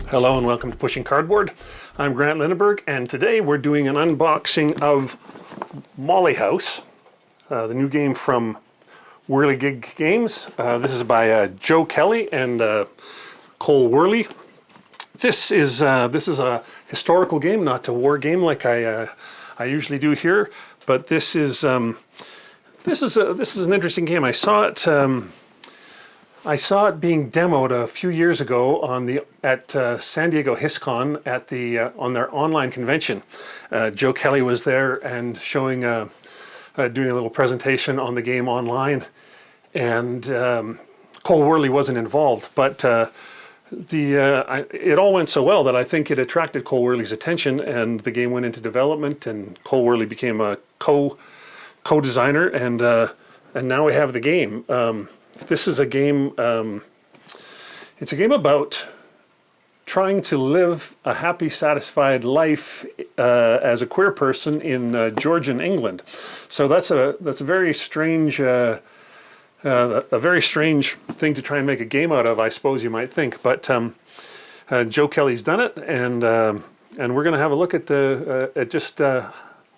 Hello and welcome to Pushing Cardboard. I'm Grant Lindenberg, and today we're doing an unboxing of Molly House, the new game from Whirligig Games. This is by Joe Kelly and Cole Worley. This is a historical game, not a war game like I usually do here, but this is an interesting game. I saw it being demoed a few years ago at San Diego HISCON on their online convention. Joe Kelly was there and doing a little presentation on the game online, and Cole Worley wasn't involved, but it all went so well that I think it attracted Cole Worley's attention, and the game went into development, and Cole Worley became a co-designer, and now we have the game. This is a game, it's a game about trying to live a happy, satisfied life as a queer person in Georgian England. So that's a very strange, a very strange thing to try and make a game out of, I suppose you might think. But Joe Kelly's done it, and we're going to have a look at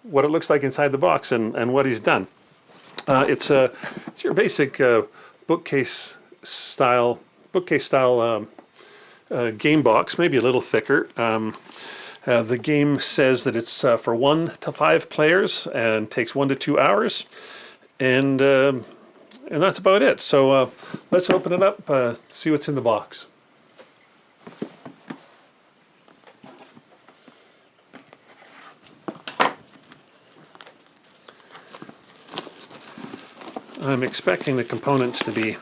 what it looks like inside the box and what he's done. It's your basic bookcase style game box, maybe a little thicker. The game says that it's for 1 to 5 players and takes 1 to 2 hours, and that's about it. So let's open it up, see what's in the box. I'm expecting the components to be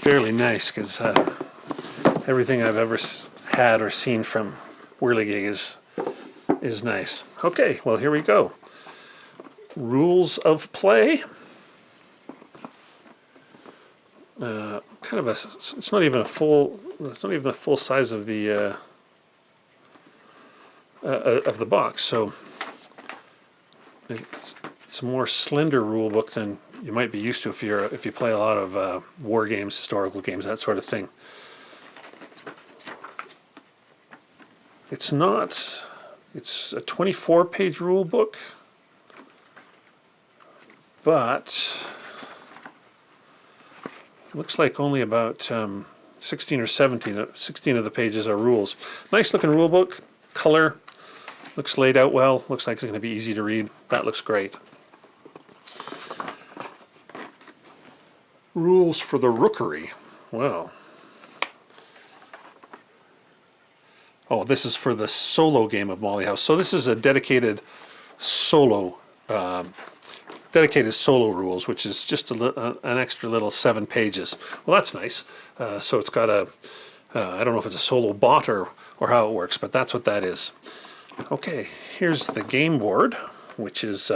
fairly nice, because everything I've ever had or seen from Whirligig is nice. Okay, well, here we go. Rules of play. It's not even a full size of the box, so it's a more slender rule book than you might be used to if you play a lot of war games, historical games, that sort of thing. It's a 24-page rule book, but it looks like only about 16 or 16 of the pages are rules. Nice looking rule book, color, looks laid out well, looks like it's going to be easy to read. That looks great. Rules for the rookery. Well, this is for the solo game of Molly House. So this is a dedicated solo rules, which is just an extra little 7 pages. Well, that's nice. So it's got I don't know if it's a solo bot or how it works, but that's what that is. Okay, here's the game board, which is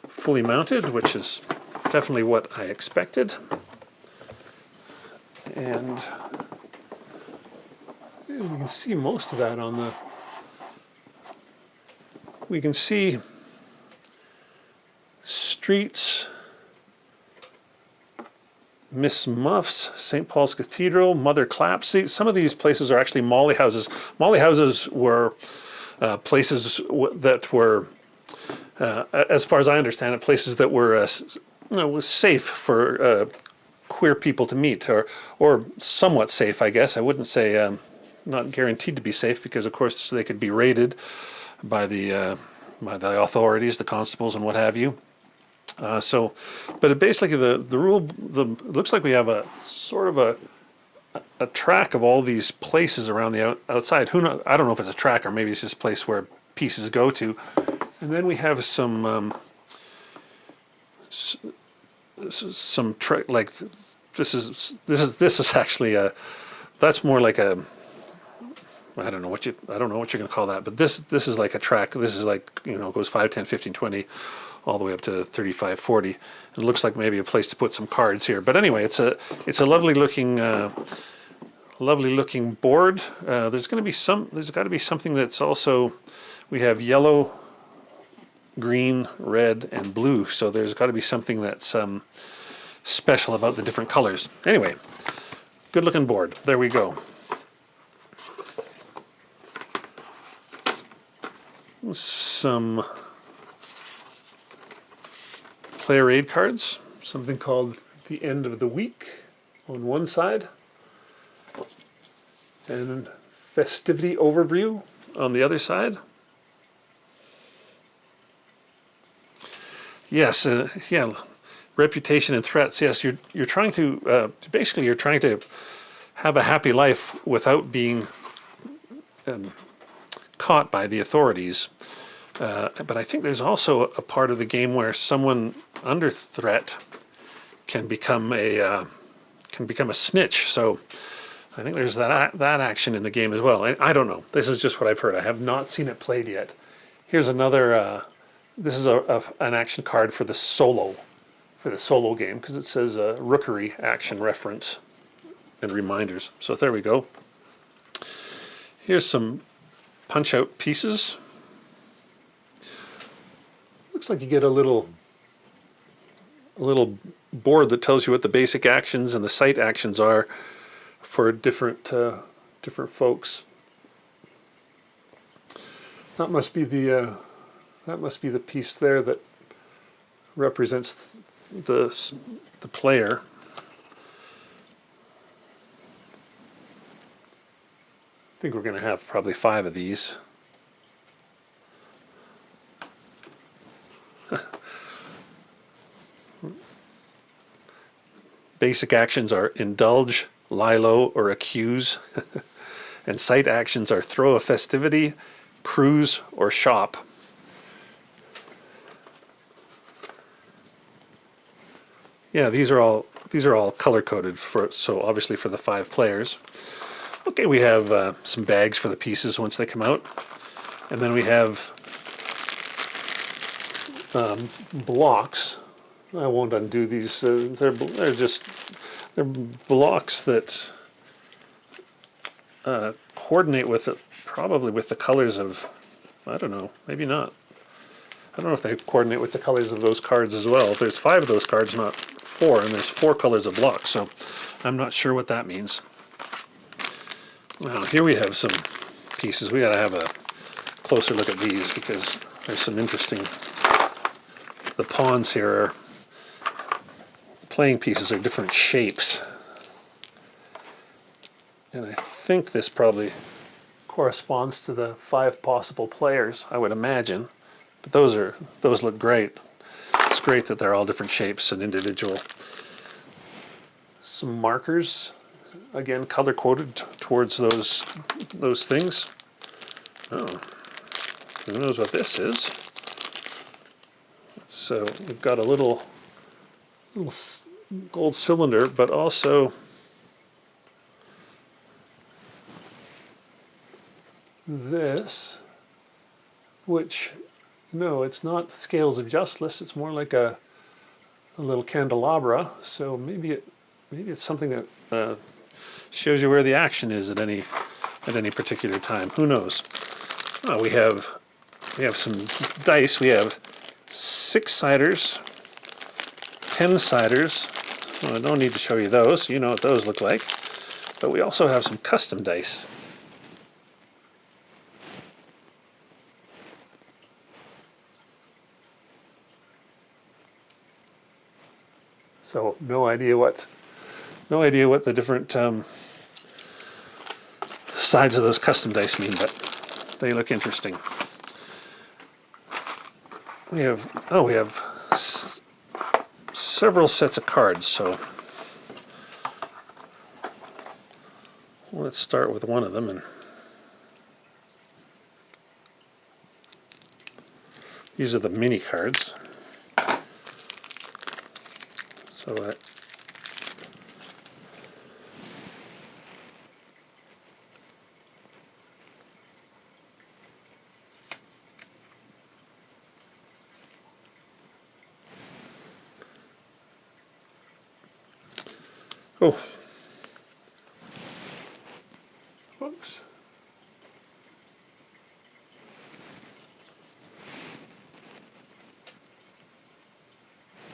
fully mounted, which is definitely what I expected. And we can see most of that on the... We can see Streets, Miss Muff's, St. Paul's Cathedral, Mother Claps. See, some of these places are actually Molly houses. Molly houses were places that were, as far as I understand it, places that were was safe for queer people to meet, or somewhat safe, I guess. I wouldn't say not guaranteed to be safe, because of course they could be raided by the authorities, the constables, and what have you. But basically it looks like we have a sort of a track of all these places around the outside. Who knows? I don't know if it's a track or maybe it's just a place where pieces go to. And then we have some like this is actually that's more like a, I don't know what you're going to call that, but this is like a track. This is like, goes 5, 10, 15, 20 all the way up to 35, 40. It looks like maybe a place to put some cards here. But anyway, it's a lovely looking board. There's got to be something that's also, we have yellow, green, red, and blue. So there's got to be something that's special about the different colors. Anyway, good looking board. There we go. some player aid cards, something called the end of the week on one side, and festivity overview on the other side. Yes, yeah, reputation and threats. Yes, you're trying to basically you're trying to have a happy life without being caught by the authorities. But I think there's also a part of the game where someone under threat can become a snitch. So I think there's that action in the game as well. I don't know. This is just what I've heard. I have not seen it played yet. Here's another. This is an action card for the solo game, because it says rookery action reference and reminders. So there we go. Here's some punch out pieces. Looks like you get a little board that tells you what the basic actions and the site actions are for different folks. That must be the piece there that represents the player. I think we're going to have probably 5 of these. Basic actions are indulge, lie low, or accuse. And site actions are throw a festivity, cruise, or shop. Yeah, these are all color coded so obviously for the 5 players. Okay, we have some bags for the pieces once they come out, and then we have blocks. I won't undo these. They're blocks that coordinate with it, probably with the colors of, I don't know, maybe not. I don't know if they coordinate with the colors of those cards as well. There's 5 of those cards, not 4, and there's 4 colors of blocks, so I'm not sure what that means. Well, here we have some pieces. We got to have a closer look at these because there's some interesting. The pawns here are, the playing pieces are different shapes, and I think this probably corresponds to the 5 possible players, I would imagine. But those look great. It's great that they're all different shapes and individual. Some markers, again color coded towards those things. Oh, who knows what this is? So we've got a little gold cylinder, but also this, which, no, it's not scales of justice. It's more like a little candelabra. So maybe it's something that shows you where the action is at any particular time. Who knows? We have some dice. We have 6-siders, 10-siders. Well, I don't need to show you those. You know what those look like. But we also have some custom dice. So no idea what the different sides of those custom dice mean, but they look interesting. We have several sets of cards, so let's start with one of them. And these are the mini cards. So oh, whoops.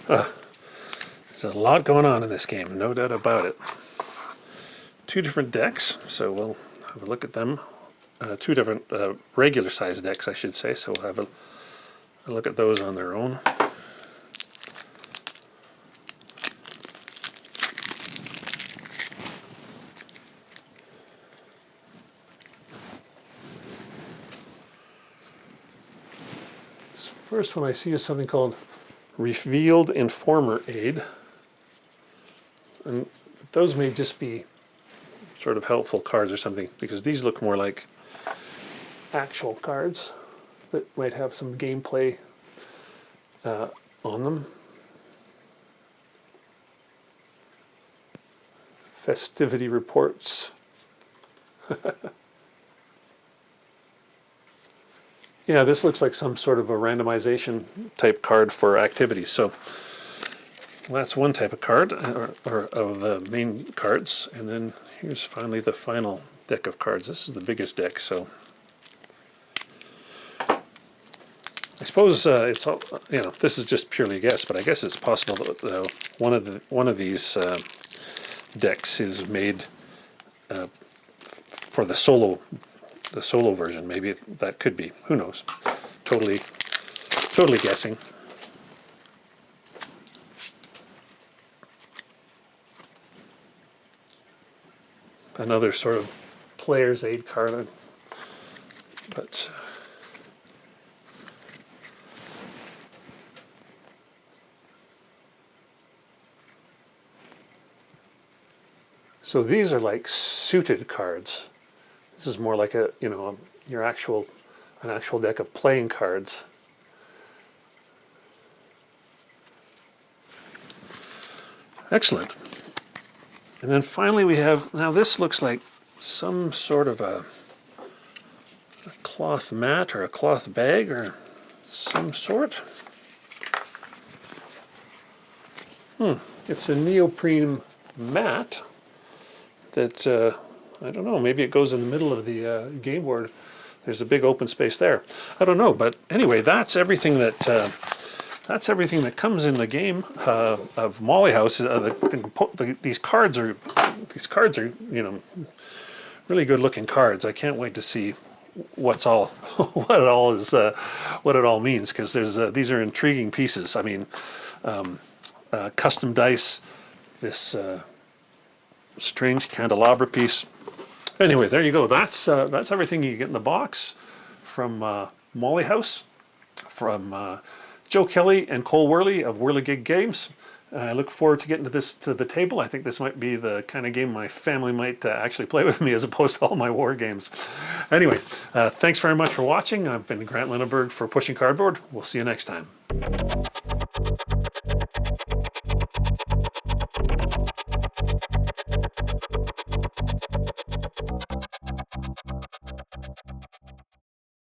There's a lot going on in this game, no doubt about it. 2 different decks, so we'll have a look at them regular size decks, I should say. So we'll have a look at those on their own. First one I see is something called Revealed Informer Aid. And those may just be sort of helpful cards or something, because these look more like actual cards that might have some gameplay on them. Festivity reports. Yeah, this looks like some sort of a randomization type card for activities. So that's one type of card, or of the main cards. And then here's finally the final deck of cards. This is the biggest deck, so I suppose it's all, this is just purely a guess, but I guess it's possible that one of these decks is made for the solo version. Maybe that could be. Who knows? Totally guessing. Another sort of player's aid card, but so these are like suited cards. This is more like an actual deck of playing cards. Excellent. And then finally we have, now this looks like some sort of a cloth mat or a cloth bag or some sort. It's a neoprene mat that, I don't know, maybe it goes in the middle of the game board. There's a big open space there. I don't know, but anyway, that's everything that comes in the game of Molly House. These cards are really good looking cards. I can't wait to see what it all means, because these are intriguing pieces. I mean, custom dice, this strange candelabra piece. Anyway, there you go. That's everything you get in the box from Molly House, from Joe Kelly and Cole Worley of Whirligig Games. I look forward to getting to the table. I think this might be the kind of game my family might actually play with me, as opposed to all my war games. Anyway, thanks very much for watching. I've been Grant Lindenberg for Pushing Cardboard. We'll see you next time.